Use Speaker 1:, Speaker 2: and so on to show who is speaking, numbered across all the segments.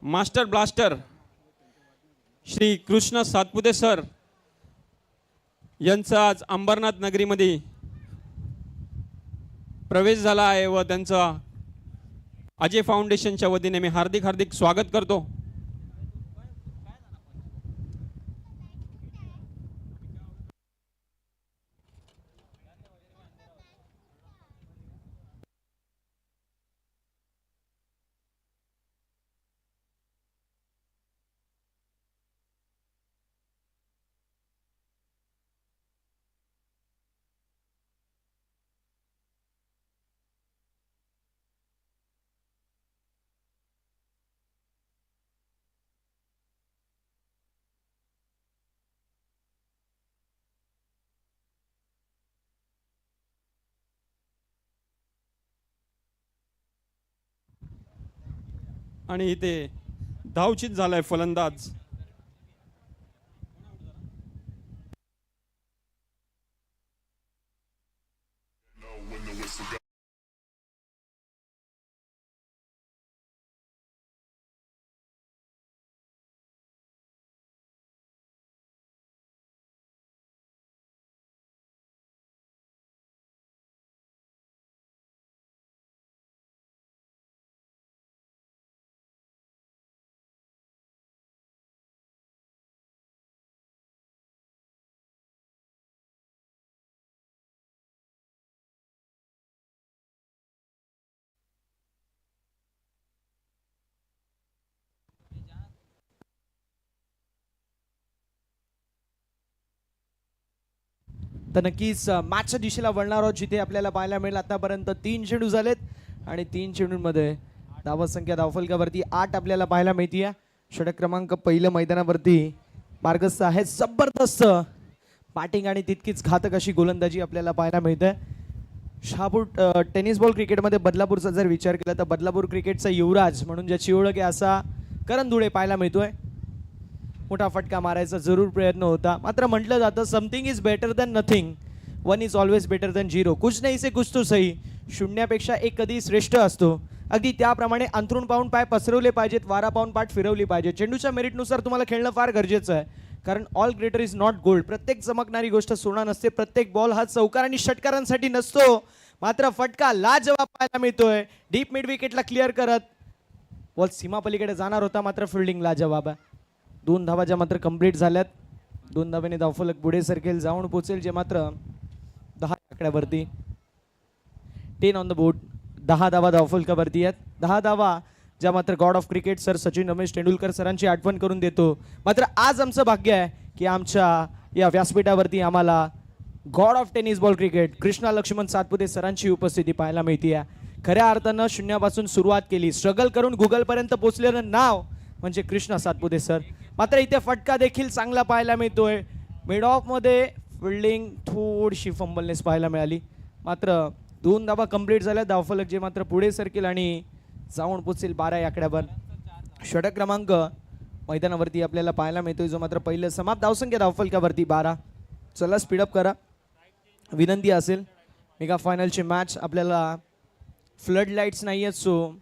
Speaker 1: Master blaster Shri Krishna Satpute sir यांचा आज अंबरनाथ नगरीमध्ये प्रवेश झाला आहे व त्यांचा अजय फाउंडेशनच्या वतीने मी हार्दिक स्वागत करतो। आणि इथे धावचित झालाय फलंदाज
Speaker 2: तर नक्कीच मॅचच्या दिशेला वळणार आहोत जिथे आपल्याला पाहायला मिळेल आतापर्यंत 3 चेंडू झालेत आणि 3 चेंडूंमध्ये धावसंख्या धावफलकावरती 8 आपल्याला पाहायला मिळते। षटक क्रमांक पहिलं मैदानावरती मार्गस्थ आहे। जबरदस्त बॅटिंग आणि तितकीच घातक अशी गोलंदाजी आपल्याला पाहायला मिळते। शहापूर टेनिस बॉल क्रिकेटमध्ये बदलापूरचा जर विचार केला तर बदलापूर क्रिकेटचा युवराज म्हणून ज्याची ओळख आहे असा करण धुळे पाहायला मिळतोय। मोठा फटका मारायचा जरूर प्रयत्न होता, मात्र म्हटलं जातं something is better than nothing, one is always better than zero, कुछ नाही से कुछ तो सही, शून्यापेक्षा एक कधी श्रेष्ठ असतो। अगदी त्याप्रमाणे अंथरूण पाहून पाय पसरवले पाहिजेत, वारा पाहून पाठ फिरवली पाहिजे। चेंडूच्या मेरिटनुसार तुम्हाला खेळणं फार गरजेचं आहे, कारण all greater is not gold, प्रत्येक चमकणारी गोष्ट सोना नसते, प्रत्येक बॉल हा चौकार आणि षटकारांसाठी नसतो। मात्र फटका लाजवाब पाहायला मिळतोय, डीप मिड विकेटला क्लिअर करत बॉल सीमा पलीकडे जाणार होता, मात्र फिल्डिंग लाजवाब आहे। 2 धावा ज्या मात्र कंप्लीट झाल्यात, 2 धावेने धावफलक पुढे सरकेल, जाऊन पोचेल जे मात्र 10 आकड्यावरती, 10 ऑन द बोर्ड, 10 धावा धावफलकावरती आहेत। 10 धावा ज्या मात्र God of cricket sir Sachin Ramesh Tendulkar सरांची आठवण करून देतो। मात्र आज आमचं भाग्य आहे की आमच्या या व्यासपीठावरती आम्हाला god of tennis ball cricket Krishna Laxman Satpute सरांची उपस्थिती पाहायला मिळते। खऱ्या अर्थानं शून्यापासून सुरुवात केली, स्ट्रगल करून गुगलपर्यंत पोहोचलेलं नाव म्हणजे कृष्णा सातपुते सर। मात्र इथे फटका देखील चांगला पाहायला मिळतोय, मिड ऑफ मध्ये फिल्डिंग थोडीशी फंबलनेस पाहायला मिळाली, मात्र 2 धावा कंप्लीट झाल्या, धावफलक जे मात्र पुढे सरकेल आणि जाऊन पोचेल 12 आकड्यावर। षटक क्रमांक मैदानावरती आपल्याला पाहायला मिळतोय जो मात्र पहिलं समाप्त, धावसंख्या धावफलकावरती 12। चला स्पीडअप करा, विनंती असेल, मेगा फायनलची मॅच आपल्याला फ्लड लाईट्स नाही आहेत, सो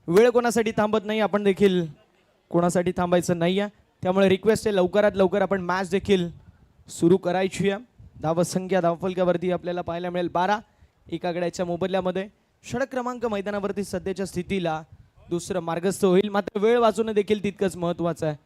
Speaker 2: वेळ कोणासाठी थांबत नाही, आपण देखील कोणासाठी थांबायचं नाही आहे, त्यामुळे रिक्वेस्ट आहे लवकरात लवकर आपण मॅच देखील सुरू करायची आहे। धावसंख्या धावफलकावरती आपल्याला पाहायला मिळेल 12 एका गड्याच्या मोबदल्यामध्ये। षटक क्रमांक मैदानावरती सध्याच्या स्थितीला दुसरं मार्गस्थ होईल, मात्र वेळ वाचवणं देखील तितकंच महत्त्वाचं आहे।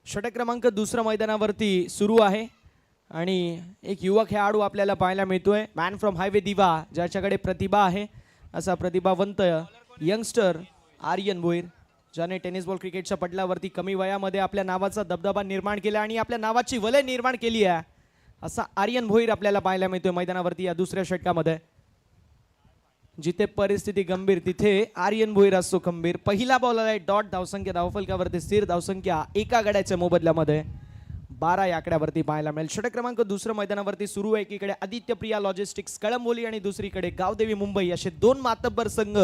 Speaker 2: षटक क्रमांक दुसऱ्या मैदानावरती सुरू आहे आणि एक युवा खेळाडू आपल्याला पाहायला मिळतोय, मॅन फ्रॉम हायवे दिवा, ज्याच्याकडे प्रतिभा आहे असा प्रतिभावंत यंगस्टर आर्यन भोईर, ज्याने टेनिस बॉल क्रिकेटच्या पटलावरती कमी वयामध्ये आपल्या नावाचा दबदबा निर्माण केला आणि आपल्या नावाची वलय निर्माण केली आहे। असा आर्यन भोईर आपल्याला पाहायला मिळतोय मैदानावरती या दुसऱ्या षटकामध्ये. जिथे परिस्थिती गंभीर तिथे आर्यन भोईर असतो खंबीर. पहिला बॉल आलाय डॉट. धावसंख्या धावफलकावरती स्थिर. धावसंख्या एका गड्याच्या मोबदल्यामध्ये 12 या आकड्यावरती पाहायला मिळेल. षटक क्रमांक दुसरं मैदानावरती सुरू आहे. एकीकडे आदित्य प्रिया लॉजिस्टिक्स कळंबोली आणि दुसरीकडे गावदेवी मुंबई असे दोन मातब्बर संघ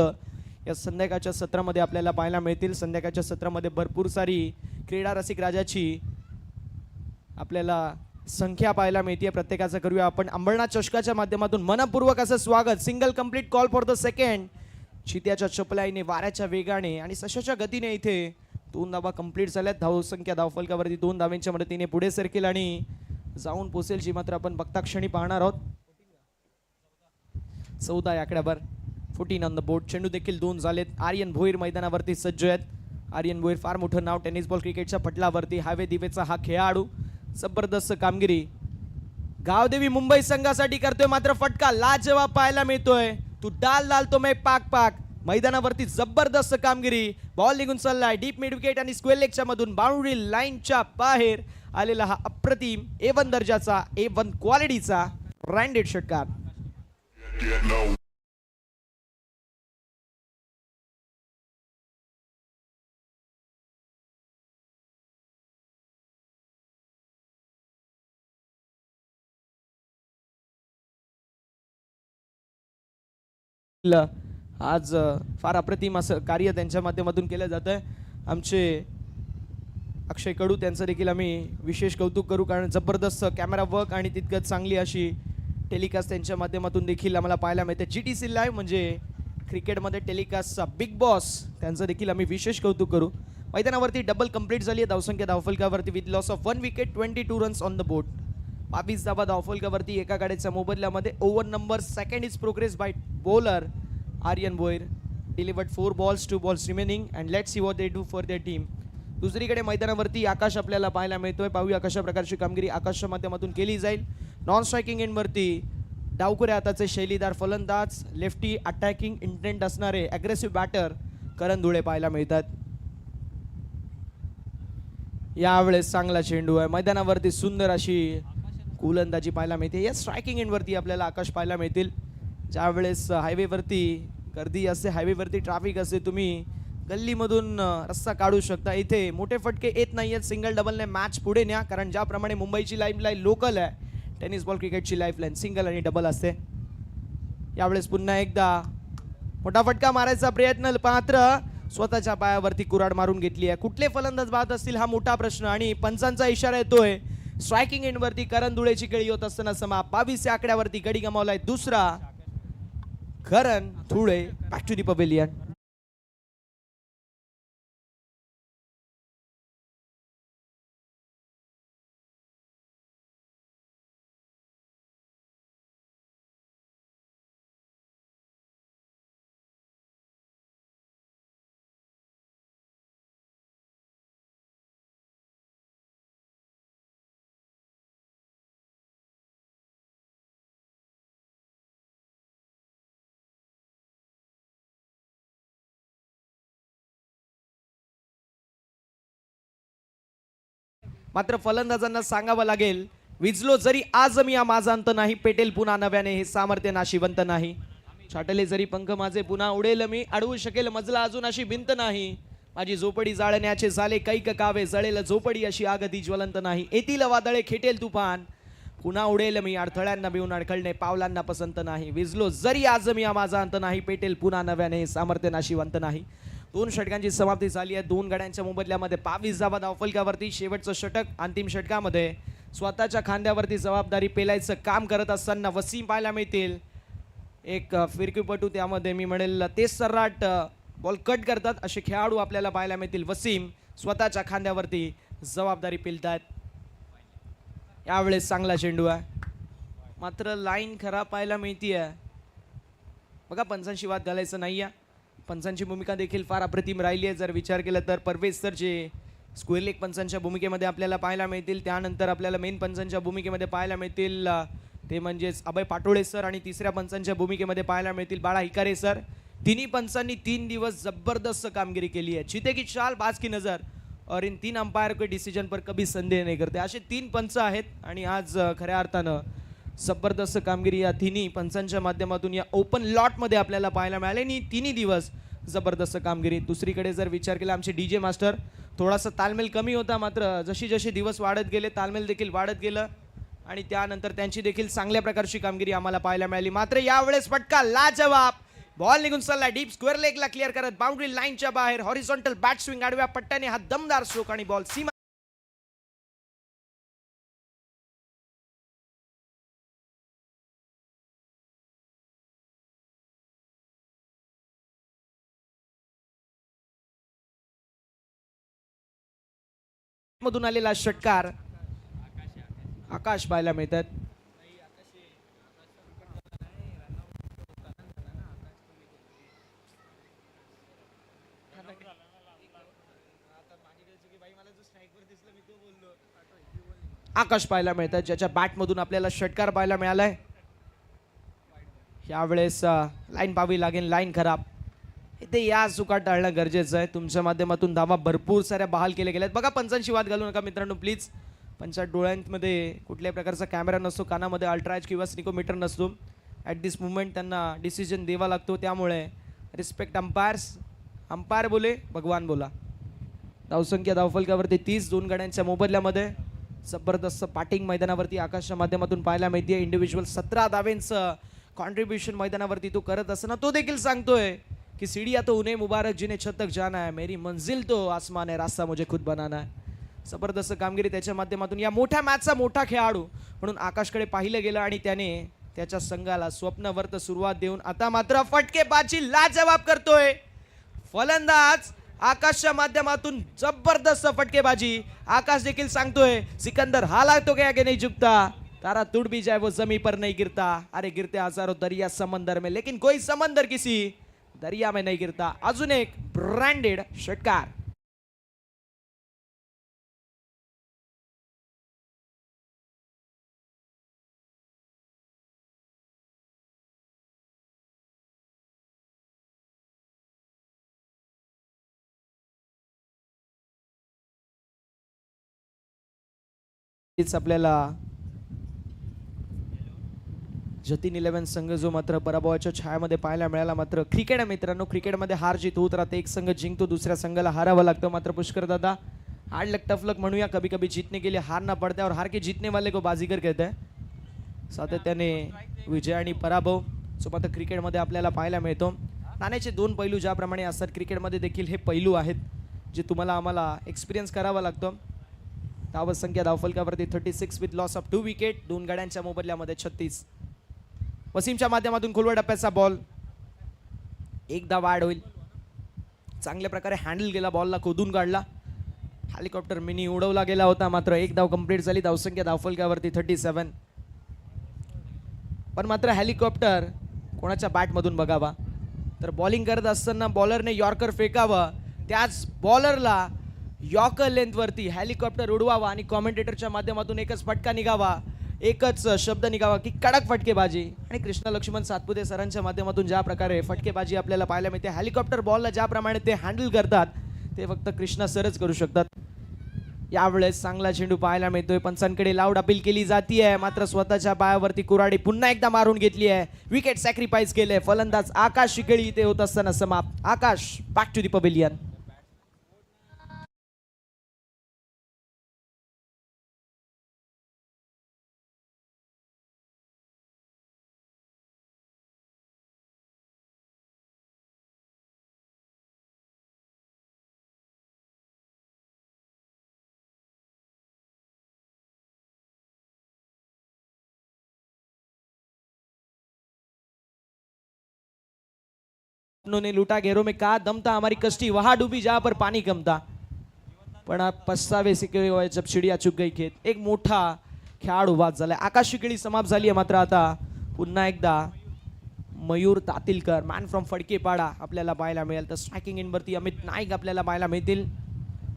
Speaker 2: या संध्याकाळच्या सत्रामध्ये आपल्याला पाहायला मिळतील. संध्याकाळच्या सत्रामध्ये भरपूर सारी क्रीडा रसिक राजाची आपल्याला संख्या पाहायला मिळते. प्रत्येकाचं करूया आपण अंबरनाथ चषकाच्या माध्यमातून मनपूर्वक असं स्वागत. Single complete call for the second. चित्याच्या चपलाईने वाऱ्याच्या वेगाने आणि सशाच्या गतीने इथे 2 धावा कंप्लीट झाल्यात. धावसंख्या धावफलकावरती 2 धावांच्या मदतीने पुढे सरकेल आणि जाऊन पोसेल जी मात्र आपण बघता क्षणी पाहणार आहोत. 14 या आकड्यावर 14 ऑन द बोर्ड. चेंडू देखील 2 झालेत. आर्यन भोईर मैदानावरती सज्ज आहेत. आर्यन भोईर फार मोठं नाव टेनिस बॉल क्रिकेटच्या पटलावरती. हायवे दिवेचा हा खेळाडू. जबरदस्त कामगिरी गावदेवी मुंबई संघासाठी करतोय. मात्र फटका लाजवाब पाहायला मिळतोय. तू डाल डाल तो मैं पाक पाक. मैदानावरती जबरदस्त कामगिरी. बॉल निघून चाललाय डीप मिड विकेट आणि स्क्वेअर लेगच्या मधून बाउंड्री लाईनच्या बाहेर आलेला हा अप्रतिम A1 दर्जाचा A1 क्वालिटीचा ब्रँडेड षटकार. आज फार अप्रतिम असं कार्य त्यांच्या माध्यमातून केलं जातंय. आमचे अक्षय कडू त्यांचं देखील आम्ही विशेष कौतुक करू, कारण जबरदस्त कॅमेरा वर्क आणि तितकंच चांगली अशी टेलिकास्ट त्यांच्या माध्यमातून देखील आम्हाला पाहायला मिळते. GTC लाईव्ह म्हणजे क्रिकेटमध्ये टेलिकास्टचा बिग बॉस, त्यांचं देखील आम्ही विशेष कौतुक करू. मैदानावरती डबल कंप्लीट झाली आहे. धावसंख्या धावफलकावरती with loss of 1 wicket 22 runs on the board. 22 धावा धावफलकावरती एका गाड्याच्या मोबदल्यामध्ये. Over number second is progress by bowler Aryan Bhoir. Delivered 4 balls 2 balls remaining and let's see what they do for their team. दुसरीकडे मैदानावरती आकाश आपल्याला पाहायला मिळतोय. पाहूया कशा प्रकारची कामगिरी आकाशच्या माध्यमातून केली जाईल. नॉन स्ट्रायकिंग एंडवरती डावखुऱ्या हाताचे शैलीदार फलंदाज, लेफ्टी अटॅकिंग इंटेंट असणारे अग्रेसिव्ह बॅटर करण धुळे पाहायला मिळतात. यावेळेस चांगला चेंडू आहे. मैदानावरती सुंदर अशी गोलंदाजी पाहायला मिळते. या स्ट्रायकिंग एंडवरती आपल्याला आकाश पाहायला मिळतील. ज्यावेळेस हायवेवरती गर्दी असते, हायवेवरती ट्रॅफिक असते, तुम्ही गल्लीमधून रस्ता काढू शकता. इथे मोठे फटके येत नाही आहेत. सिंगल डबलने मॅच पुढे न्या, कारण ज्याप्रमाणे मुंबईची लाईफलाईन लोकल आहे, टेनिस बॉल क्रिकेटची लाईफलाईन सिंगल आणि डबल असते. यावेळेस पुन्हा एकदा मोठा फटका मारायचा प्रयत्न, मात्र स्वतःच्या पायावरती कुऱ्हाड मारून घेतली आहे. कुठले फलंदाज बाद असतील हा मोठा प्रश्न, आणि पंचांचा इशारा येतोय. स्ट्रायकिंग एंडवरती करण धुळेची गडी होत असताना समा 22 या आकड्यावरती गडी गमावलाय दुसरा Karan Dhule. Back to the pavilion. मात्र फलंदाजांना सांगावं लागेल, विजलो जरी आज मी माझा अंत नाही, पेटेल पुन्हा नव्याने हे सामर्थ्य नाशिवंत नाही. छाटले जरी पंख माझे पुन्हा उडेल मी, अडवू शकेल मजला अजून अशी भिंत नाही. माझी झोपडी जाळण्याचे झाले कैक कावे, जळेल झोपडी अशी आग ती ज्वलंत नाही. येतील वादळे खेटेल तुफान, पुन्हा उडेल मी, अडथळ्यांना भिवून अडखळणे पावलांना पसंत नाही. विजलो जरी आज मी माझा अंत नाही, पेटेल पुन्हा नव्याने हे सामर्थ्य नाशिवंत नाही. 2 षटकांची समाप्ती झाली आहे. 2 गड्यांच्या मोबदल्यामध्ये 22 धावा धावफलकावरती. शेवटचं षटक अंतिम षटकामध्ये स्वतःच्या खांद्यावरती जबाबदारी पेलायचं काम करत असताना वसीम पाहायला मिळतील. एक फिरकीपटू, त्यामध्ये मी म्हणेल ते सर्राट बॉल कट करतात असे खेळाडू आपल्याला पाहायला मिळतील. वसीम स्वतःच्या खांद्यावरती जबाबदारी पेलतात. यावेळेस चांगला चेंडू आहे, मात्र लाईन खराब पाहायला मिळतीये. बघा, पंचांशी वाद घालायचं नाही आहे. पंचांची भूमिका देखील फार अप्रतिम राहिली आहे. जर विचार केला तर परवेज सर जे स्क्वेअर लेग पंचांच्या भूमिकेमध्ये आपल्याला पाहायला मिळतील, त्यानंतर आपल्याला मेन पंचांच्या भूमिकेमध्ये पाहायला मिळतील ते म्हणजेच अभय पाटोळे सर, आणि तिसऱ्या पंचांच्या भूमिकेमध्ये पाहायला मिळतील बाळा हिकारे सर. तिन्ही पंचांनी 3 दिवस जबरदस्त कामगिरी केली आहे. चिते की चाल, बाज की नजर और इन 3 अंपायर को डिसीजन पर कभी संदेह नहीं करते. असे 3 पंच आहेत आणि आज खऱ्या अर्थानं जबरदस्त कामगिरी या तिन्ही पंचांच्या माध्यमातून या ओपन लॉटमध्ये आपल्याला पाहायला मिळाले आणि तिन्ही दिवस जबरदस्त कामगिरी. दुसरीकडे जर विचार केला आमचे डीजे मास्टर थोडासा तालमेल कमी होता, मात्र जशी जशी दिवस वाढत गेले तालमेल देखील वाढत गेलं आणि त्यानंतर त्यांची देखील चांगल्या प्रकारची कामगिरी आम्हाला पाहायला मिळाली. मात्र यावेळेस फटका लाजवाब, बॉल निघून चालला डीप स्क्वेअर लेगला क्लिअर करत बाउंड्री लाईनच्या बाहेर हॉरिझॉन्टल बॅट स्विंग आडव्या पट्ट्याने हा दमदार स्ट्रोक आणि बॉल सीमा मधून आलेला षटकार आकाश पाहायला मिळतात. आकाश पाहायला मिळतात ज्याच्या बॅट मधून आपल्याला षटकार पाहायला मिळालाय. यावेळेस लाईन पाहावी लागेल, लाईन खराब. इथे या चुका टाळणं गरजेचं आहे. तुमच्या माध्यमातून धावा भरपूर साऱ्या बहाल केल्या गेल्यात. बघा पंचांशी वाद घालू नका मित्रांनो प्लीज. पंचात डोळ्यांमध्ये कुठल्याही प्रकारचा कॅमेरा नसतो, कानामध्ये अल्ट्राएज किंवा स्निकोमीटर नसतो. ॲट दिस मुवमेंट त्यांना डिसिजन द्यावा लागतो, त्यामुळे रिस्पेक्ट अंपायर्स. अंपायर बोले भगवान बोला. धावसंख्या धावफलकावरती 30, 2 गड्यांच्या मोबदल्यामध्ये जबरदस्त पाटिंग मैदानावरती आकाशच्या माध्यमातून पाहायला मिळते. इंडिव्हिज्युअल 17 धावेंचं कॉन्ट्रीब्युशन मैदानावरती तो करत असताना तो देखील सांगतोय कि सीढ़ियाँ तो उन्हें मुबारक जिन्हें छत तक जाना है, मेरी मंजिल तो आसमान है, रास्ता मुझे खुद बनाना है. जबरदस्त कामगिरी त्याच्या माध्यमातून या मोठ्या मॅचचा मोठा खेळाडू म्हणून आकाशकडे पाहिलं गेलं आणि त्याने त्याच्या संघाला स्वप्नवर्त सुरुवात देऊन आता मात्र फटकेबाजी लाजवाब करतोय. फलंदाज आकाशच्या माध्यमातून जबरदस्त फटकेबाजी. आकाश देखील सांगतोय सिकंदर हालात तो क्या कि नहीं झुकता, तारा टूट भी जाए वो जमीन पर नहीं गिरता, अरे गिरते हजारों दरिया समंदर में लेकिन कोई समंदर किसी दरिया में नहीं गिरता. अजून एक ब्रँडेड षटकार. आपल्याला जतीन 11 संघ जो मात्र पराभवाच्या छायामध्ये पाहायला मिळाला. मात्र क्रिकेट मित्रांनो, क्रिकेटमध्ये हार जीत होत राहते. एक संघ जिंकतो, दुसऱ्या संघाला हारावं लागतं. मात्र पुष्कर दादा हार्ड लक टफ लक म्हणूया, कभी कभी जीतने के लिए हारना पड़ता है और हार के जीतने वाले को बाजीगर कहते हैं. सातत्याने विजय आणि पराभव जो मात्र क्रिकेटमध्ये आपल्याला पाहायला मिळतो. नाण्याचे 2 पैलू ज्याप्रमाणे असतात क्रिकेटमध्ये देखील हे पैलू आहेत जे तुम्हाला आम्हाला एक्सपिरियन्स करावा लागतो. धावसंख्या धावफलकावरती 36 विथ लॉस ऑफ 2 विकेट, 2 गड्यांच्या मोबदल्यामध्ये 36. वसीमच्या माध्यमातून खोलवर टप्प्याचा बॉल एकदा वाढ होईल. चांगल्या प्रकारे हँडल केला, बॉलला खोदून काढला. हेलिकॉप्टर मिनी उडवला गेला होता, मात्र एक धाव कंप्लीट झाली. धावसंख्या धावफलकावरती 37. पण मात्र हेलिकॉप्टर कोणाच्या बॅटमधून बघावा तर बॉलिंग करत असताना बॉलरने यॉर्कर फेकावं, त्याच बॉलरला यॉर्कर लेंथवरती हेलिकॉप्टर उडवावा आणि कॉमेंटेटरच्या माध्यमातून एकच फटका निघावा, एकच शब्द निघावा की कडक फटकेबाजी. आणि कृष्ण लक्ष्मण सातपुते सरांच्या माध्यमातून ज्या प्रकारे फटकेबाजी आपल्याला पाहायला मिळते, हेलिकॉप्टर बॉलला ज्याप्रमाणे ते हँडल करतात ते फक्त कृष्णा सरच करू शकतात. यावेळेस चांगला चेंडू पाहायला मिळतोय. पंचांकडे लाऊड अपील केली जातीये, मात्र स्वतःच्या पायावरती कुऱ्हाडी पुन्हा एकदा मारून घेतली आहे. विकेट सॅक्रिफाईस केले. फलंदाज आकाश शिकेळी इथे होत असताना समाप्त. आकाश बॅक टू दी पवेलियन. ने लूटा घेरों में कहा दम था, हमारी कश्ती वहां डूबी जहां पर पानी कम था. पण पस्तावे से हुए जब चिड़िया चुक गई खेत. एक मोठा खेळाडू बाद झालाय. आकाश शिकेळी समाप्त झाली आहे. मात्र आता पुन्हा एकदा मयूर तातिलकर मॅन फ्रॉम फडकेपाडा आपल्याला पाहायला मिळेल. तर स्ट्रायकिंग इनवरती अमित नाईक आपल्याला पाहायला मिळतील.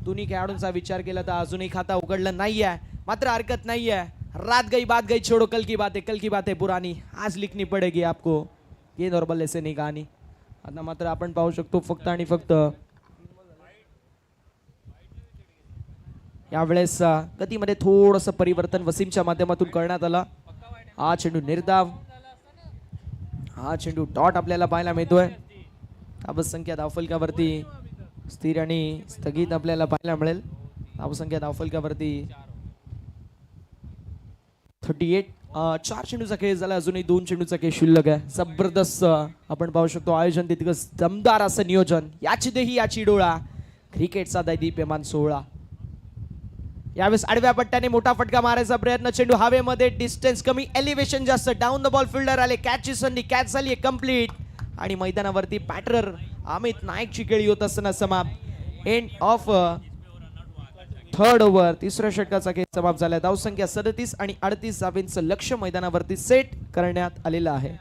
Speaker 2: दोन्ही खेळाडूंचा विचार केला तर अजूनही खाता उघडलं नाहीये, मात्र हरकत नाहीये. रात गई बात गई, छोड़ो कल की बातें पुरानी, आज लिखनी पड़ेगी आपको ये नॉर्मल ऐसे नहीं कहानी. आता मात्र आपण पाहू शकतो फक्त आणि फक्त यावेळेस गतीमध्ये थोडंसं परिवर्तन वसीमच्या माध्यमातून करण्यात आलं. हा चेंडू निर्धाव, हा चेंडू डॉट आपल्याला पाहायला मिळतोय. धावसंख्या धावफलकावरती स्थिर आणि स्थगित आपल्याला पाहायला मिळेल. धावसंख्या धावफलकावरती 38. 4 चेंडूचा खेळ झाला, अजूनही 2 चेंडूचा खेळ शिल्लक आहे. जबरदस्त आपण पाहू शकतो आयोजन तितकंच दमदार असं नियोजन. याची देही याची डोळा, क्रिकेटचा दैदीप्यमान सोहळा. यावेळेस आडव्या पट्ट्याने मोठा फटका मारायचा प्रयत्न, चेंडू हवेमध्ये, डिस्टन्स कमी, एलिव्हेशन जास्त, डाऊन द बॉल फिल्डर आले, कॅचची संधी, कॅच झाली कंप्लीट आणि मैदानावरती बॅटर अमित नाईकची खेळी होत असताना समाप्त. एंड ऑफ थर्ड ओव्हर, तिसऱ्या षटकाचा खेळ समाप्त झाला. धावसंख्या 37 आणि 38 धावेंचं लक्ष मैदानावरती सेट करण्यात आलेलं आहे.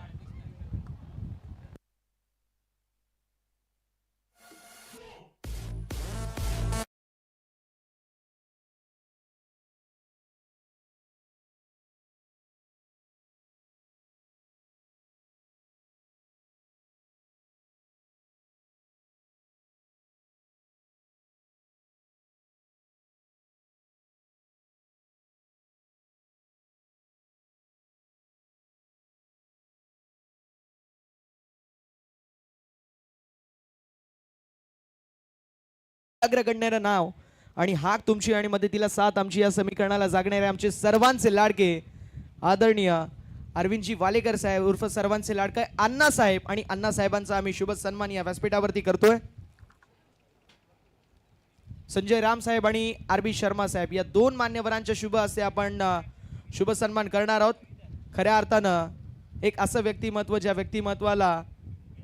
Speaker 2: अग्रगण्य नाव आणि हाक तुमची आणि मदतीला साथ आमची या समीकरणाला जागणारे आमचे सर्वांचे लाडके आदरणीय अरविंदजी वालेकर साहेब उर्फ सर्वांचे लाडके अण्णा साहेब, आणि अण्णा साहेबांचा आम्ही शुभ सन्मान या व्यासपीठावरती करतोय. संजय राम साहेब आणि आर.बी. शर्मा साहेब या 2 मान्यवरांच्या शुभ हस्ते आपण शुभ सन्मान करणार आहोत. खऱ्या अर्थानं एक असं व्यक्तिमत्व ज्या व्यक्तिमत्वाला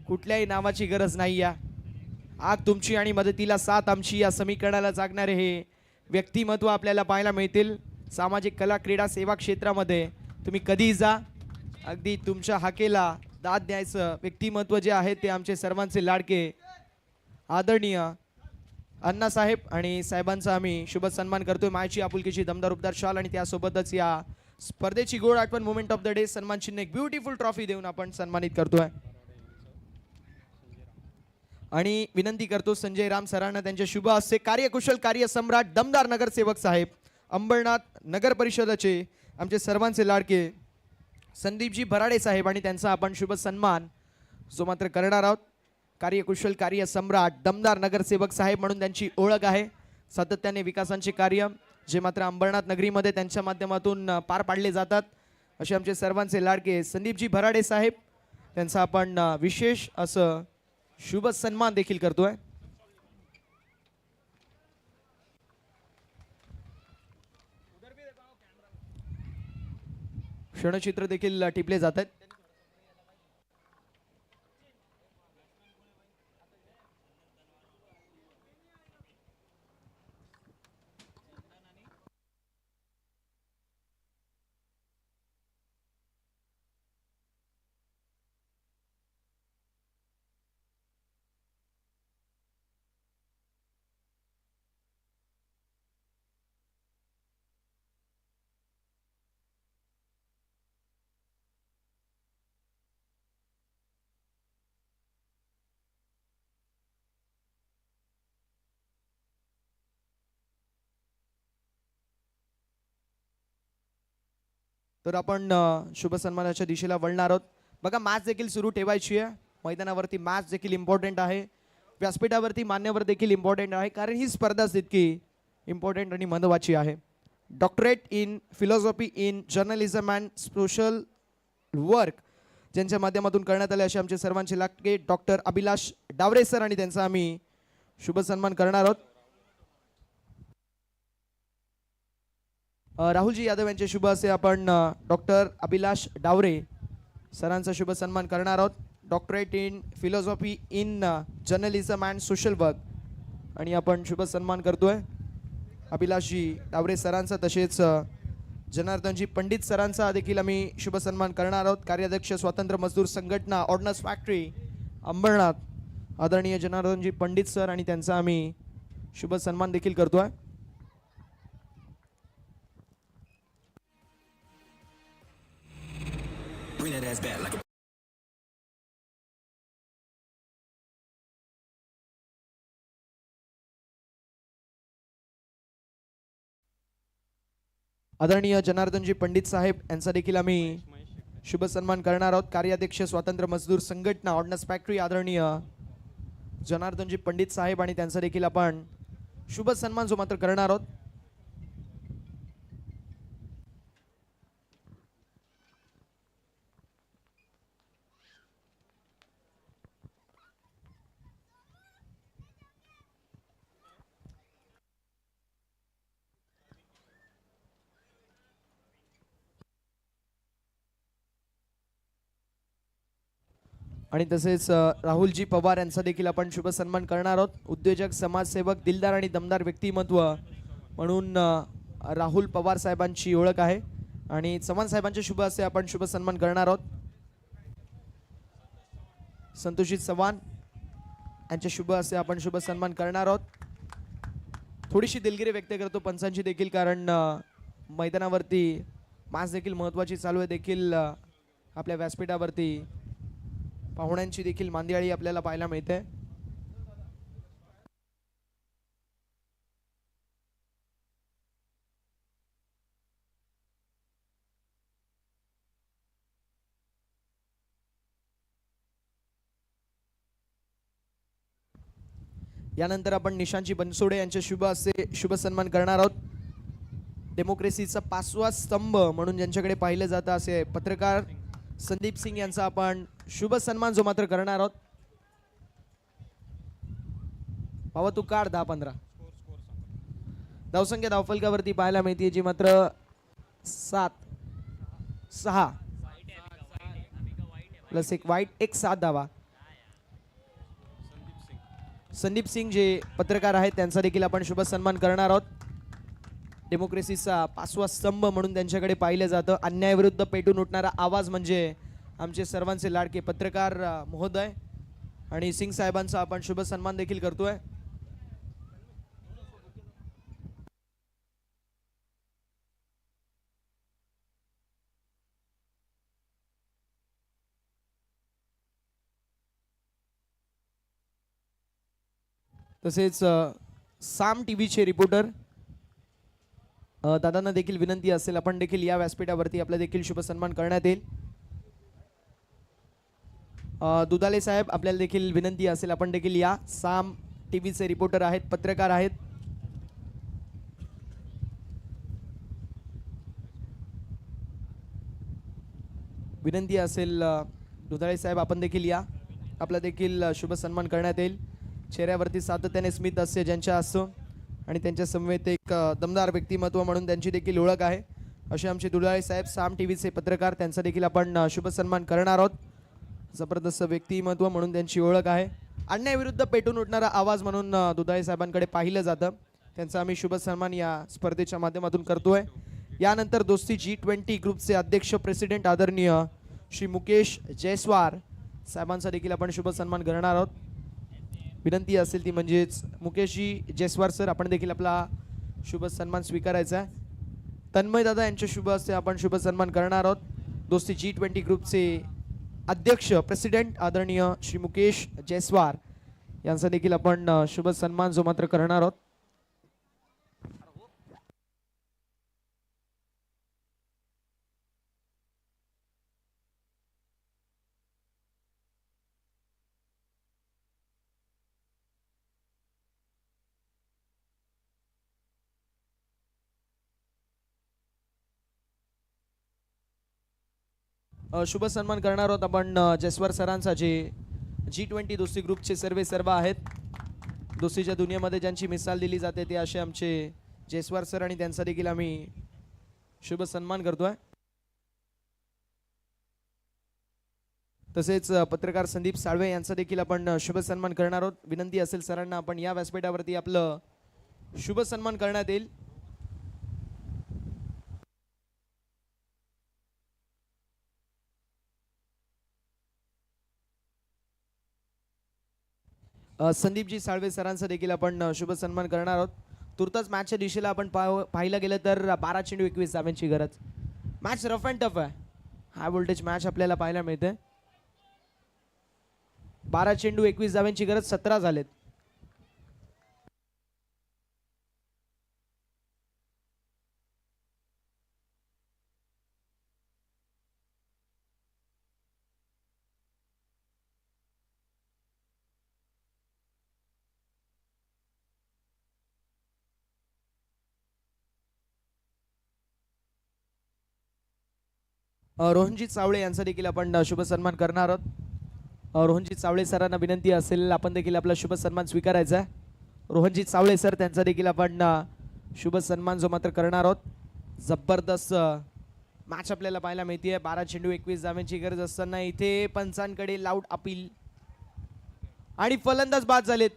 Speaker 2: कुठल्याही नावाची गरज नाही आहे. आग तुमची आणि मदतीला साथ आमची या समीकरणाला जागणारे हे व्यक्तिमत्व आपल्याला पाहायला मिळतील. सामाजिक कला क्रीडा सेवा क्षेत्रामध्ये तुम्ही कधीही जा, अगदी तुमच्या हाकेला दाद द्यायचं व्यक्तिमत्व जे आहे ते आमचे सर्वांचे लाडके आदरणीय अण्णासाहेब, आणि साहेबांचा आम्ही शुभ सन्मान करतोय. मायची आपुलकीची दमदार उपदार शाल आणि त्यासोबतच या स्पर्धेची गोड आठवण मोमेंट ऑफ द डे सन्मान चिन्ह एक ब्युटिफुल ट्रॉफी देऊन आपण सन्मानित करतोय. आणि विनंती करतो संजय राम सरांना त्यांच्या शुभ हस्ते कार्यकुशल कार्यसम्राट दमदार नगरसेवक साहेब अंबरनाथ नगर परिषदेचे आमचे सर्वांचे लाडके संदीपजी भराडे साहेब, आणि त्यांचा आपण शुभ सन्मान जो मात्र करणार आहोत. कार्यकुशल कार्यसम्राट दमदार नगरसेवक साहेब म्हणून त्यांची ओळख आहे. सातत्याने विकासांचे कार्य जे मात्र अंबरनाथ नगरीमध्ये त्यांच्या माध्यमातून पार पाडले जातात असे आमचे सर्वांचे लाडके संदीपजी भराडे साहेब, त्यांचा आपण विशेष असं शुभ सन्मान देखील करतोय. क्षणचित्र देखील टिपले जात आहेत. तर आपण शुभ सन्मानाच्या दिशेला वळणार आहोत. बघा मॅच देखील सुरू ठेवायची आहे. मैदानावरती मॅच देखील इम्पॉर्टंट आहे, व्यासपीठावरती मान्यवर देखील इम्पॉर्टंट आहे, कारण ही स्पर्धा तितकी इम्पॉर्टंट आणि महत्त्वाची आहे. Doctorate in philosophy in journalism and social work ज्यांच्या माध्यमातून करण्यात आले असे आमचे सर्वांचे लाडके डॉक्टर अभिलाष डावरे सर, आणि त्यांचा आम्ही शुभ सन्मान करणार आहोत. राहुलजी यादव यांचे शुभ हस्ते आपण डॉक्टर अभिलाष डावरे सरांचा शुभ सन्मान करणार आहोत. Doctorate in philosophy in journalism and social work, आणि आपण शुभ सन्मान करतोय अभिलाषजी डावरे सरांचा. तसेच जनार्दनजी पंडित सरांचा देखील आम्ही शुभ सन्मान करणार आहोत. कार्याध्यक्ष स्वातंत्र्य मजदूर संघटना ऑर्डनन्स फॅक्टरी अंबरनाथ आदरणीय जनार्दनजी पंडित सर, आणि त्यांचा आम्ही शुभ सन्मान देखील करतोय. आदरणीय जनार्दनजी पंडित साहेब यांचा देखील आम्ही शुभ सन्मान करणार आहोत. कार्याध्यक्ष स्वातंत्र्य मजदूर संघटना ऑर्डनन्स फॅक्टरी आदरणीय जनार्दनजी पंडित साहेब आणि त्यांचा देखील आपण शुभ सन्मान जो मात्र करणार आहोत. आणि तसेच राहुलजी पवार यांचा देखील आपण शुभ सन्मान करणार आहोत. उद्योजक, समाजसेवक, दिलदार आणि दमदार व्यक्तिमत्व म्हणून राहुल पवार साहेबांची ओळख आहे आणि चव्हाण साहेबांचे शुभ असे आपण शुभ सन्मान करणार आहोत. संतोषी चव्हाण यांचे शुभ असे आपण शुभ सन्मान करणार आहोत. थोडीशी दिलगिरी व्यक्त करतो पंचांची देखील, कारण मैदानावरती मॅच देखील महत्त्वाची चालू आहे. देखील आपल्या व्यासपीठावरती पाहुण्यांची देखील मांदियाळी आपल्याला पाहायला मिळते. यानंतर आपण निशांची बनसोडे यांचे शुभ असे शुभ सन्मान करणार आहोत. डेमोक्रेसीचा 5वा स्तंभ म्हणून ज्यांच्याकडे पाहिलं जातं असे पत्रकार संदीप सिंग यांचा आपण शुभ सन्मान जो मात्र करणार आहोत. भावा तू काढ 10-15 धावसंख्या धावफलकावरती पाहायला मिळते जी मात्र 7-6 प्लस एक वाईट, एक 7 धावा. संदीप सिंग जे पत्रकार आहेत त्यांचा देखील आपण शुभ सन्मान करणार आहोत. डेमोक्रेसीचा 5वा स्तंभ म्हणून त्यांच्याकडे पाहिलं जातं. अन्यायाविरुद्ध पेटून उठणारा आवाज म्हणजे आमचे सर्वांचे लाडके पत्रकार महोदय आणि सिंग साहेबांचा आपण शुभ सन्मान देखील करतोय. तसेच साम टीव्हीचे रिपोर्टर दादांना देखील विनंती असेल आपण देखील या व्यासपीठावरती आपला देखील शुभ सन्मान करण्यात येईल. दुधाले साहेब आपल्याला देखील विनंती असेल आपण देखील या. साम टीव्हीचे रिपोर्टर आहेत, पत्रकार आहेत. विनंती असेल दुधाळे साहेब आपण देखील या, आपला देखील शुभ सन्मान करण्यात येईल. चेहऱ्यावरती सातत्याने स्मित हास्य ज्यांच्या असतो आणि त्यांच्या समवेत एक दमदार व्यक्तिमत्व म्हणून त्यांची देखील ओळख आहे असे आमचे दुधाळे साहेब साम टीव्हीचे पत्रकार, त्यांचा देखील आपण शुभ सन्मान करणार आहोत. जबरदस्त व्यक्तिमत्व म्हणून त्यांची ओळख आहे. अन्यायाविरुद्ध पेटून उठणारा आवाज म्हणून दुधाळे साहेबांकडे पाहिलं जातं. त्यांचा आम्ही शुभ सन्मान या स्पर्धेच्या माध्यमातून करतोय. यानंतर दोस्ती G20 ग्रुपचे अध्यक्ष प्रेसिडेंट आदरणीय श्री मुकेश जयस्वार साहेबांचा देखील आपण शुभ सन्मान करणार आहोत. विनंती असेल ती म्हणजेच मुकेशजी जयस्वार सर आपण देखील आपला शुभ सन्मान स्वीकारायचा आहे. तन्मय दादा यांचे शुभ असते आपण शुभ सन्मान करणार आहोत. दोस्ती G20 ग्रुपचे अध्यक्ष प्रेसिडेंट आदरणीय श्री मुकेश जयस्वार यांचा देखील आपण शुभ सन्मान जो मात्र करणार आहोत. शुभ सन्मान करणार आहोत आपण जयस्वार सरांचा, जे G20 दोस्ती ग्रुपचे सर्व आहेत. दोस्तीच्या दुनियेमध्ये ज्यांची मिसाल दिली जाते ते असे आमचे जयस्वार सर आणि त्यांचा देखील आम्ही शुभ सन्मान करतोय. तसेच पत्रकार संदीप साळवे यांचा देखील आपण शुभ सन्मान करणार आहोत. विनंती असेल सरांना आपण या व्यासपीठावरती आपलं शुभ सन्मान करण्यात येईल. संदीपजी साळवे सरांचा देखील आपण शुभ सन्मान करणार आहोत. तुर्तास मॅचच्या दिशेला आपण पाहिलं गेलं तर 12 चेंडू 21 धावांची गरज. मॅच रफ अँड टफ आहे, हाय व्होल्टेज मॅच आपल्याला पाहायला मिळते. 12 चेंडू 21 धावांची गरज, 17 झालेत. रोहनजीत सावळे यांचा देखील आपण शुभ सन्मान करणार आहोत. रोहनजीत सावळे सरांना विनंती असेल आपण देखील आपला शुभ सन्मान स्वीकारायचा. रोहनजीत सावळे सर त्यांचा देखील आपण शुभ सन्मान जो मात्र करणार आहोत. जबरदस्त मॅच आपल्याला पाहायला मिळते. 12 चेंडू 21 धावांची गरज असताना इथे पंचांकडे लाऊड अपील आणि फलंदाज बाद झालेत.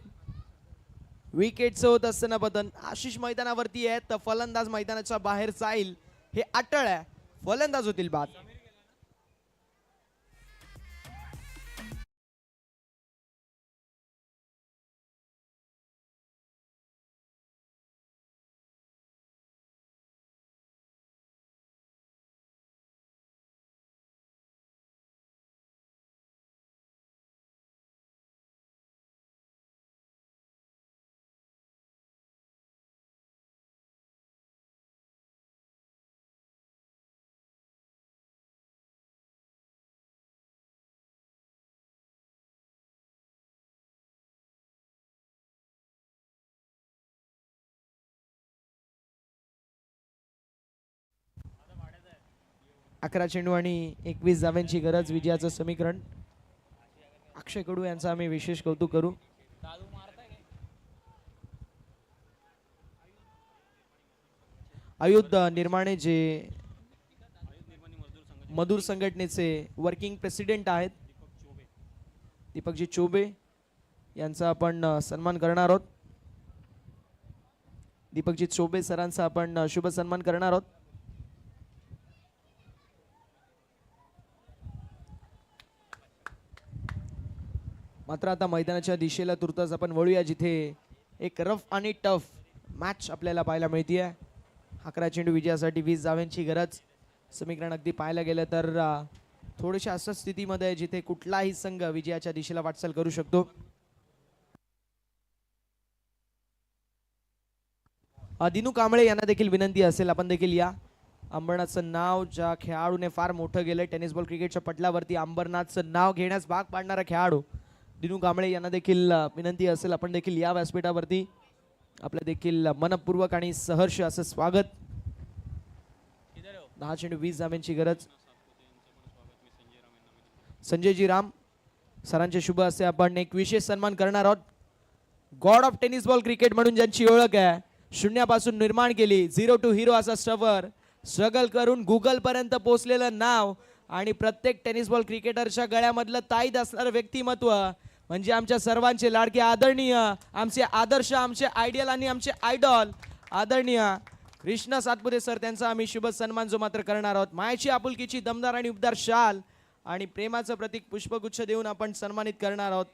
Speaker 2: विकेटचं होत असताना पतन. आशिष मैदानावरती आहे तर फलंदाज मैदानाच्या बाहेर जाईल हे अटळ आहे. फलंदाज होतील बाद. अकरा चेंडू आणि 21 धाव्यांची गरज. विजयाचं समीकरण. अक्षय कडू यांचं आम्ही विशेष कौतुक करू. आयुध निर्माणे जे मजूर संघटनेचे वर्किंग प्रेसिडेंट आहेत दीपकजी चोबे यांचा आपण सन्मान करणार आहोत. दीपकजी चोबे सरांचा आपण शुभ सन्मान करणार आहोत. मात्र आता मैदानाच्या दिशेला तुर्तास आपण वळूया जिथे एक रफ आणि टफ मॅच आपल्याला पाहायला मिळते. 11 चेंडू विजयासाठी 20 धाव्यांची गरज. समीकरण अगदी पाहायला गेलं तर थोड्याशा असं स्थितीमध्ये आहे जिथे कुठलाही संघ विजयाच्या दिशेला वाटचाल करू शकतो. दिनू कांबळे यांना देखील विनंती असेल आपण देखील या. अंबरनाथचं नाव ज्या खेळाडूने फार मोठं गेलं टेनिस बॉल क्रिकेटच्या पटलावरती अंबरनाथचं नाव घेण्यास भाग पाडणारा खेळाडू दिनू कांबळे यांना देखील विनंती असेल आपण देखील या व्यासपीठावरती. आपलं देखील मनपूर्वक आणि सहर्ष असं स्वागत. 10 चेंडू 20 धाव्यांची गरज. संजयजी राम सरांचे शुभ असे आपण एक विशेष सन्मान करणार आहोत. God of tennis ball cricket म्हणून ज्यांची ओळख आहे. शून्यापासून निर्माण केली 0 to हिरो असा स्ट्रगल करून गुगल पर्यंत पोहोचलेलं नाव आणि प्रत्येक टेनिस बॉल क्रिकेटरच्या गळ्यामधलं ताईत असणारं व्यक्तिमत्व म्हणजे आमच्या सर्वांचे लाडके आदरणीय आमचे आदर्श आमचे आयडियल आणि आमचे आयडॉल आदरणीय कृष्णा सातपुते सर त्यांचा आम्ही शुभ सन्मान जो मात्र करणार आहोत. मायेची आपुलकीची दमदार आणि उबदार शाल आणि प्रेमाचं प्रतीक पुष्पगुच्छ देऊन आपण सन्मानित करणार आहोत.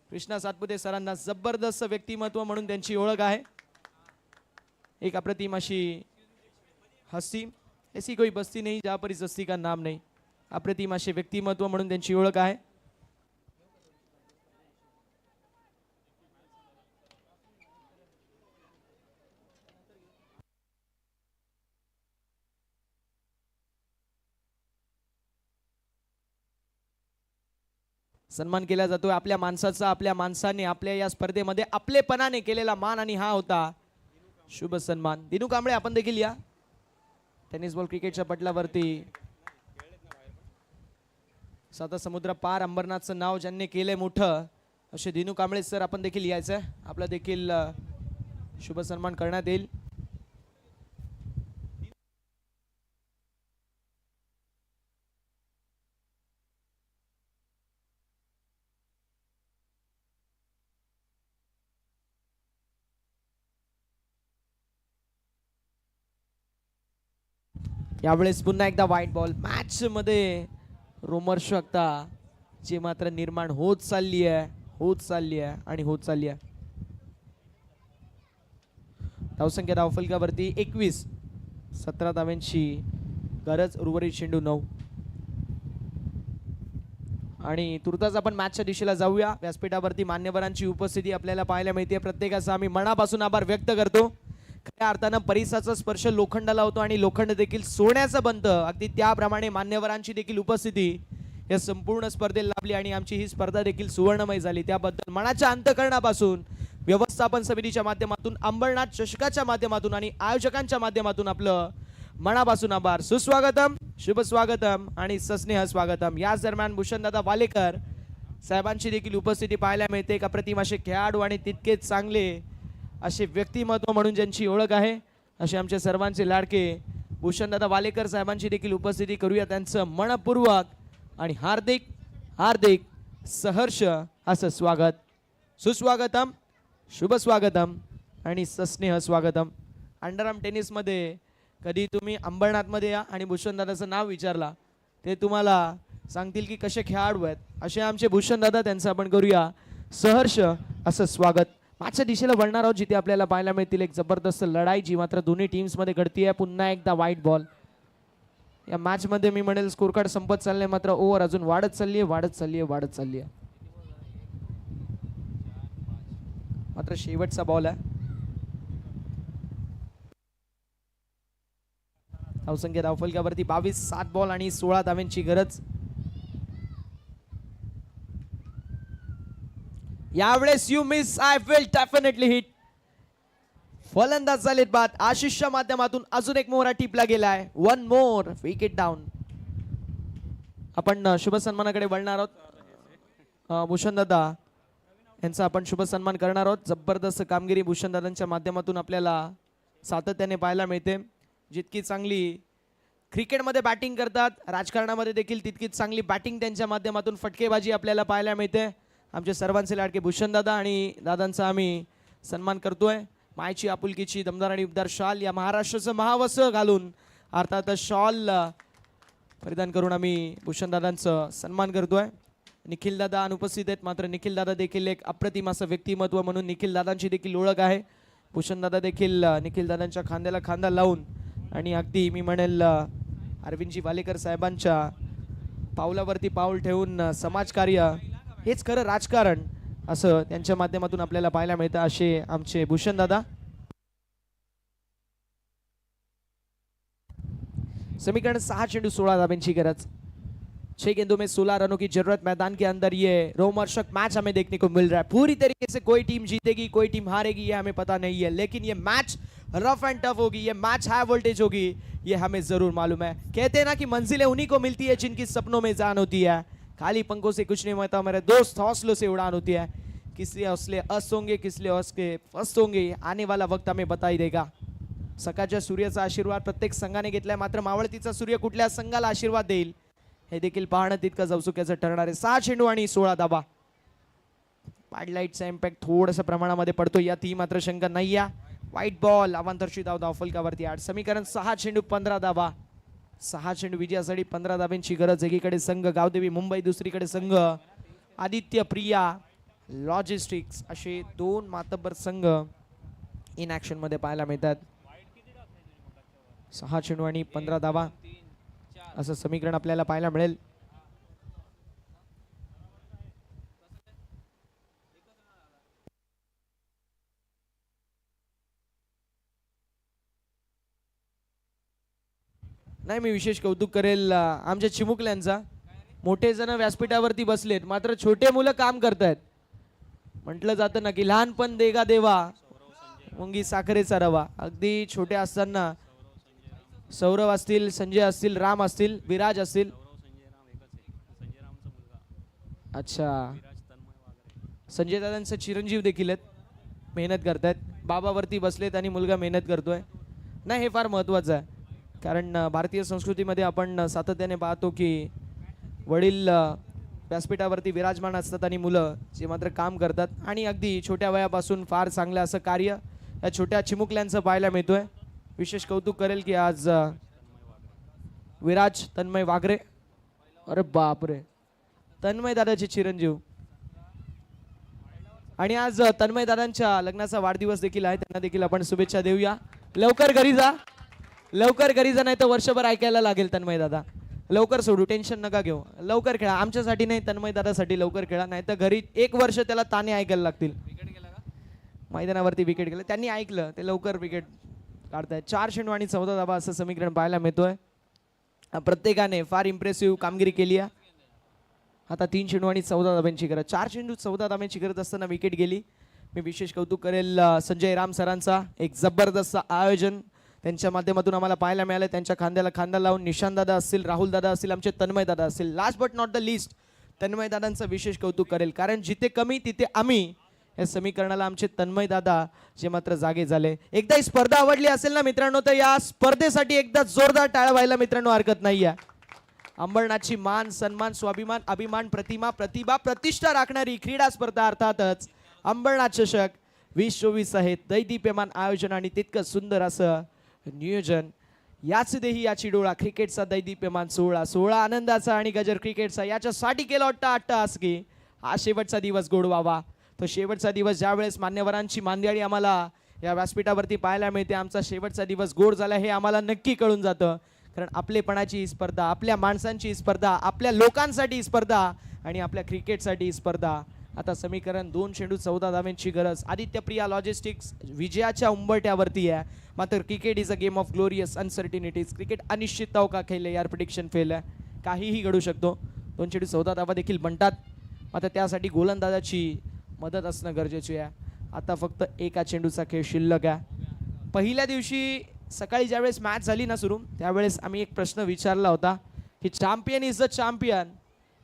Speaker 2: कृष्णा सातपुते सरांना जबरदस्त व्यक्तिमत्व म्हणून त्यांची ओळख आहे. एक अप्रतिम अशी हस्ती ऐसी कोई बस्ती नहीं जहाँ पर इस हस्ती का नाम नहीं. अप्रतिम असे व्यक्तिमत्व म्हणून त्यांची ओळख आहे. सन्मान केला जातो आपल्या माणसाचा. आपल्या माणसाने आपल्या या स्पर्धेमध्ये आपलेपणाने केलेला मान आणि हा होता शुभ सन्मान. दिनू कांबळे आपण देखील या. टेनिस बॉल क्रिकेटच्या पटलावरती साता समुद्र पार अंबरनाथचं नाव ज्यांनी केलंय मोठं असे दिनू कांबळे सर आपण देखील यायचं. आपला देखील शुभ सन्मान करण्यात येईल. यावेळेस पुन्हा एकदा व्हाईट बॉल. मॅच मध्ये रोमहर्षकता जे मात्र निर्माण होत चालली आहे. धावसंख्या धावफलकावरती 21. 17 धाव्यांची गरज. उर्वरित चेंडू 9. आणि तुर्तास आपण मॅचच्या दिशेला जाऊया. व्यासपीठावरती मान्यवरांची उपस्थिती आपल्याला पाहायला मिळते. प्रत्येकाचा आम्ही मनापासून आभार व्यक्त करतो. खऱ्या अर्थानं परिसाचा स्पर्श लोखंडाला होतो आणि लोखंड देखील सोन्याचं बनतं. अगदी त्याप्रमाणे मान्यवरांची देखील उपस्थिती या संपूर्ण स्पर्धेला लाभली आणि आमची ही स्पर्धा देखील सुवर्णमय झाली. त्याबद्दल मनाच्या अंतःकरणापासून व्यवस्थापन समितीच्या माध्यमातून अंबरनाथ चषकाच्या माध्यमातून आणि आयोजकांच्या माध्यमातून आपलं मनापासून आभार. सुस्वागतम, शुभ स्वागतम आणि सस्नेह स्वागतम. याच दरम्यान भूषणदादा वालेकर साहेबांची देखील उपस्थिती पाहायला मिळते. एक अप्रतिम असे खेळाडू आणि तितकेच चांगले असे व्यक्तिमत्व म्हणून ज्यांची ओळख आहे असे आमचे सर्वांचे लाडके भूषणदादा वालेकर साहेबांची देखील उपस्थिती करूया. त्यांचं मनपूर्वक आणि हार्दिक हार्दिक सहर्ष असं स्वागत. सुस्वागतम, शुभ स्वागतम आणि सस्नेह स्वागतम. अंडरआर्म टेनिसमध्ये कधी तुम्ही अंबरनाथमध्ये या आणि भूषणदादाचं नाव विचारला ते तुम्हाला सांगतील की कसे खेळाडू आहेत. असे आमचे भूषणदादा, त्यांचं आपण करूया सहर्ष असं स्वागत. मागच्या दिशेला वळणार आहोत जिथे आपल्याला पाहायला मिळतील एक जबरदस्त लढाई जी मात्र दोन्ही टीम्समध्ये घडतीये. पुन्हा एकदा व्हाईट बॉल. या मॅचमध्ये मी म्हणेल स्कोर कार्ड संपत चालले, मात्र ओव्हर अजून वाढत चालली आहे. मात्र शेवटचा बॉल आहे. धावसंख्या धावफलकावरती 22, 7 बॉल आणि 16 धावांची गरज. यावेळेस you miss, I will definitely hit. फलंदाज झालेत बाद. आशिषच्या माध्यमातून अजून एक मोहरा टिपला गेलाय. One more wicket down. आपण शुभ सन्मानाकडे वळणार आहोत. भूषणदादा यांचा आपण शुभ सन्मान करणार आहोत. जबरदस्त कामगिरी भूषणदादांच्या माध्यमातून आपल्याला सातत्याने पाहायला मिळते. जितकी चांगली क्रिकेटमध्ये बॅटिंग करतात, राजकारणामध्ये देखील तितकीच चांगली बॅटिंग त्यांच्या माध्यमातून फटकेबाजी आपल्याला पाहायला मिळते. आमचे सर्वांचे लाडके भूषणदादा आणि दादांचा आम्ही सन्मान करतोय. मायची आपुलकीची दमदार आणि उबदार शॉल, या महाराष्ट्राचं महावस्त्र घालून अर्थात शॉल परिधान करून आम्ही भूषणदादांचं सन्मान करतोय. निखिलदादा अनुपस्थित आहेत, मात्र निखिलदादा देखील एक अप्रतिम असं व्यक्तिमत्व म्हणून निखिलदादांची देखील ओळख आहे. भूषणदादा देखील निखिलदादांच्या खांद्याला खांदा लावून आणि अगदी मी म्हणेल अरविंदजी वालेकर साहेबांच्या पावलावरती पाऊल ठेवून समाजकार्य हेच खरं राजकारण असं त्यांच्या माध्यमातून आपल्याला पाहायला मिळतं असे आमचे भूषणदादा. समीकरण 6 चेंडू 16 धावांची गरज. 6 गेंदों में 16 रनों की जरूरत. मैदान के अंदर ये रोमांचक मैच हमें देखने को मिल रहा है. पूरी तरीके से कोई टीम जीतेगी कोई टीम हारेगी ये हमें पता नहीं है, लेकिन ये मैच रफ एंड टफ होगी, ये मैच हाई वोल्टेज होगी, ये हमें जरूर मालूम है. कहते हैं ना कि मंजिलें उन्हीं को मिलती है जिनकी सपनों में जान होती है. खाली पंखों से कुछ नहीं होता मेरे दोस्त, हौसलों से उड़ान होती है. किसलिए हौसले अस्त होंगे, किसलिए हौसले फस्त होंगे, आने वाला वक्त हमें बता ही देगा. सकाळच्या सूर्याचा आशीर्वाद प्रत्येक संघाने घेतलाय, मात्र मावळतीचा सूर्य कुठल्या संघाला आशीर्वाद देईल हे देखील पाहणं तितकंच औत्सुक्याचं ठरणार आहे. 6 चेंडू आणि 16 धावा. पाडलाईटचा इम्पॅक्ट थोडंसं प्रमाणामध्ये पडतो, यातही मात्र शंका नाही आहे. व्हाईट बॉल, अवांतरची धाव धावफलकावरती 8. समीकरण 6 चेंडू 15 धावा. 6 चेंडू विजयासाठी 15 धावांची गरज. एकीकडे संघ गावदेवी मुंबई, दुसरीकडे संघ आदित्य प्रिया लॉजिस्टिक्स, असे 2 मातब्बर संघ इन ऍक्शन मध्ये पाहायला मिळतात. 6 चेंडू आणि 15 धावा असं समीकरण आपल्याला पाहायला मिळेल. नाही, मी विशेष कौतुक करेल आमच्या चिमुकल्यांचा. मोठे जण व्यासपीठावरती बसलेत, मात्र छोटे मुलं काम करतायत. म्हटलं जातं ना की लहानपण देगा देवा मुंगी साखरेचा रवा. अगदी छोटे असताना सौरव असतील, संजय असतील, राम असतील, विराज असतील. अच्छा, संजय दादांचे चिरंजीव देखील आहेत, मेहनत करतायत. बाबावरती बसलेत आणि मुलगा मेहनत करतोय. नाही, हे फार महत्त्वाचं आहे, कारण भारतीय संस्कृतीमध्ये आपण सातत्याने पाहतो की वडील व्यासपीठावरती विराजमान असतात आणि मुलं जे मात्र काम करतात. आणि अगदी छोट्या वयापासून फार चांगलं असं कार्य या छोट्या चिमुकल्यांचं पाहायला मिळतोय. विशेष कौतुक करेल की आज विराज तन्मय वागरे, अरे बापरे, तन्मय दादाचे चिरंजीव, आणि आज तन्मय दादांच्या लग्नाचा वाढदिवस देखील आहे. त्यांना देखील आपण शुभेच्छा देऊया. लवकर घरी जा, लवकर घरी जा, नाही तर वर्षभर ऐकायला लागेल तन्मय दादा. लवकर सोडू, टेन्शन नका घेऊ, लवकर खेळा. आमच्यासाठी नाही, तन्मय दादासाठी लवकर खेळा, नाही तर घरी 1 वर्ष त्याला ताने ऐकायला लागतील. मैदानावरती विकेट गेलं, त्यांनी ऐकलं, ते लवकर विकेट काढतायत. 4 चेंडू आणि 14 धावा असं समीकरण पाहायला मिळतोय. प्रत्येकाने फार इम्प्रेसिव्ह कामगिरी केली आहे. आता 3 चेंडू आणि 14 धावांची गरज. 4 चेंडू 14 धावांची गरज असताना विकेट गेली. मी विशेष कौतुक करेल संजय राम सरांचा. एक जबरदस्त आयोजन, त्यांच्या माध्यमातून आम्हाला पाहायला मिळालं. त्यांच्या खांद्याला खांदा लावून निशांत दादा असतील, राहुल दादा असतील, आमचे तन्मय दादा असतील. Last but not the least Tanmay दादांचं विशेष कौतुक करेल, कारण जिथे कमी तिथे आम्ही या समीकरणाला आमचे तन्मय दादा जे मात्र जागे झाले. एकदा ही स्पर्धा आवडली असेल ना मित्रांनो, तर या स्पर्धेसाठी एकदा जोरदार टाळ्या व्हायला मित्रांनो हरकत नाहीये. अंबरनाथची मान सन्मान स्वाभिमान अभिमान प्रतिमा प्रतिभा प्रतिष्ठा राखणारी क्रीडा स्पर्धा अर्थातच अंबरनाथ चषक 2024 आहे. दैदीप्यमान आयोजन आणि तितकं सुंदर असं नियोजन. याच देही याची डोळा क्रिकेटचा दैदीप्यमान सोहळा आनंदाचा आणि गजर क्रिकेटचा याच्यासाठी केला अट्टहास की हा शेवटचा दिवस गोड व्हावा. तो शेवटचा दिवस ज्यावेळेस मान्यवरांची मांदियाळी आम्हाला या व्यासपीठावरती पाहायला मिळते, आमचा शेवटचा दिवस गोड झाला हे आम्हाला नक्की कळून जातं. कारण आपलेपणाची ही स्पर्धा, आपल्या माणसांची ही स्पर्धा, आपल्या लोकांसाठी ही स्पर्धा आणि आपल्या क्रिकेटसाठी ही स्पर्धा. आता समीकरण 2 चेंडू 14 धावांची गरज. आदित्य प्रिया लॉजिस्टिक्स विजयाच्या उंबरठ्यावरती आहे. मात्र cricket is a game of glorious uncertainties. Cricket अनिश्चितताओं का खेळ आहे. यार प्रिडिक्शन फेल आहे, काहीही घडू शकतो. 2 चेंडू 14 धावा देखील बनतात. मात्र त्यासाठी गोलंदाजाची मदत असणं गरजेची आहे. आता फक्त एका चेंडूचा खेळ शिल्लक आहे. पहिल्या दिवशी सकाळी ज्यावेळेस मॅच झाली ना सुरू, त्यावेळेस आम्ही एक प्रश्न विचारला होता की champion is the champion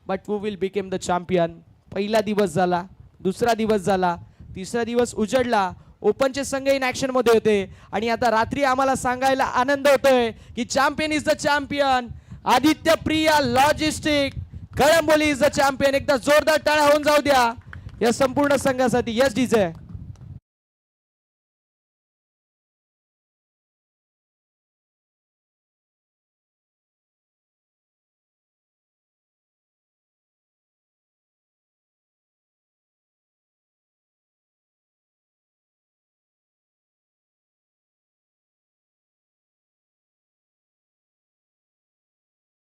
Speaker 2: but who will became the champion. पहिला दिवस झाला, दुसरा दिवस झाला, तिसरा दिवस उजडला. ओपनचे संघ इन ऍक्शन मध्ये होते आणि आता रात्री आम्हाला सांगायला आनंद होतोय की champion is the champion. Aditya Priya logistic Kalamboli is the champion. एकदा जोरदार टाळ्या होऊन जाऊ द्या या संपूर्ण संघासाठी. Yes DJ.